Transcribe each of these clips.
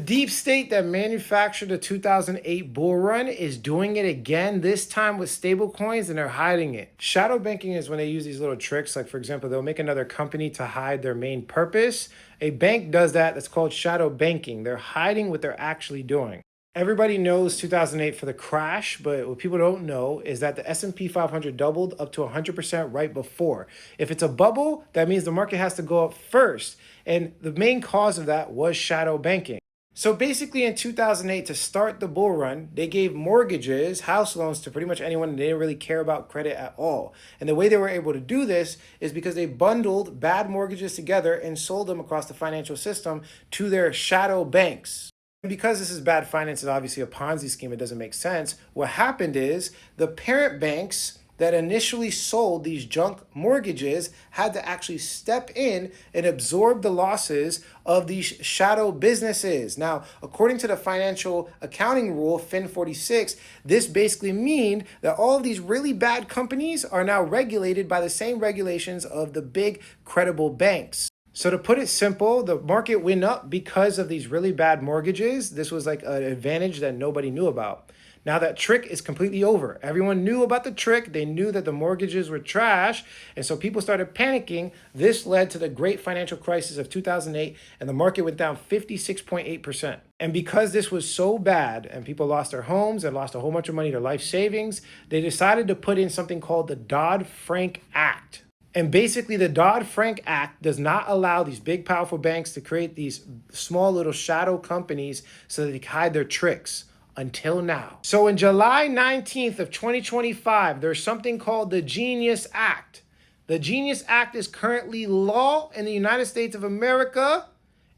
Deep state that manufactured the 2008 bull run is doing it again, this time with stable coins, and they're hiding it. Shadow banking is when they use these little tricks, like for example, they'll make another company to hide their main purpose. A bank does that. That's called shadow banking. They're hiding what they're actually doing. Everybody knows 2008 for the crash, but what people don't know is that the S&P 500 doubled up to 100% right before. If it's a bubble, that means the market has to go up first. And the main cause of that was shadow banking. So basically in 2008, to start the bull run, they gave mortgages, house loans to pretty much anyone, and they didn't really care about credit at all. And the way they were able to do this is because they bundled bad mortgages together and sold them across the financial system to their shadow banks. And because this is bad finance and obviously a Ponzi scheme, it doesn't make sense. What happened is the parent banks that initially sold these junk mortgages had to actually step in and absorb the losses of these shadow businesses. Now, according to the financial accounting rule, FIN 46, this basically means that all of these really bad companies are now regulated by the same regulations of the big credible banks. So to put it simple, the market went up because of these really bad mortgages. This was like an advantage that nobody knew about. Now that trick is completely over. Everyone knew about the trick. They knew that the mortgages were trash. And so people started panicking. This led to the great financial crisis of 2008, and the market went down 56.8%. And because this was so bad and people lost their homes and lost a whole bunch of money, their life savings, they decided to put in something called the Dodd-Frank Act. And basically, the Dodd-Frank Act does not allow these big, powerful banks to create these small little shadow companies so that they can hide their tricks. Until now. So in July 19th of 2025, there's something called the Genius Act. The Genius Act is currently law in the United States of America,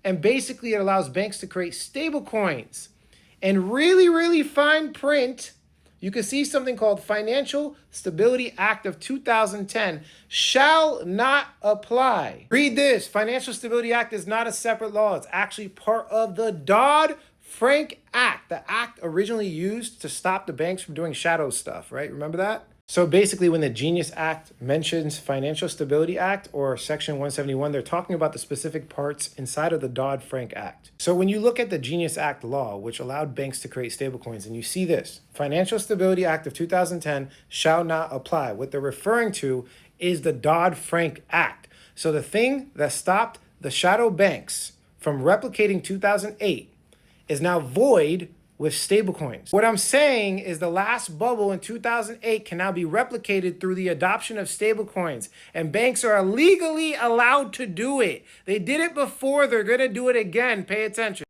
and basically it allows banks to create stable coins. And really, really fine print, you can see something called Financial Stability Act of 2010 shall not apply. Read this. Financial Stability Act is not a separate law. It's actually part of the Dodd-Frank Act, the act originally used to stop the banks from doing shadow stuff, right? Remember that? So basically, when the Genius Act mentions Financial Stability Act or Section 171, they're talking about the specific parts inside of the Dodd-Frank Act. So when you look at the Genius Act law, which allowed banks to create stablecoins, and you see this, Financial Stability Act of 2010 shall not apply. What they're referring to is the Dodd-Frank Act. So the thing that stopped the shadow banks from replicating 2008 is now void with stablecoins. What I'm saying is the last bubble in 2008 can now be replicated through the adoption of stablecoins, and banks are legally allowed to do it. They did it before, they're gonna do it again. Pay attention.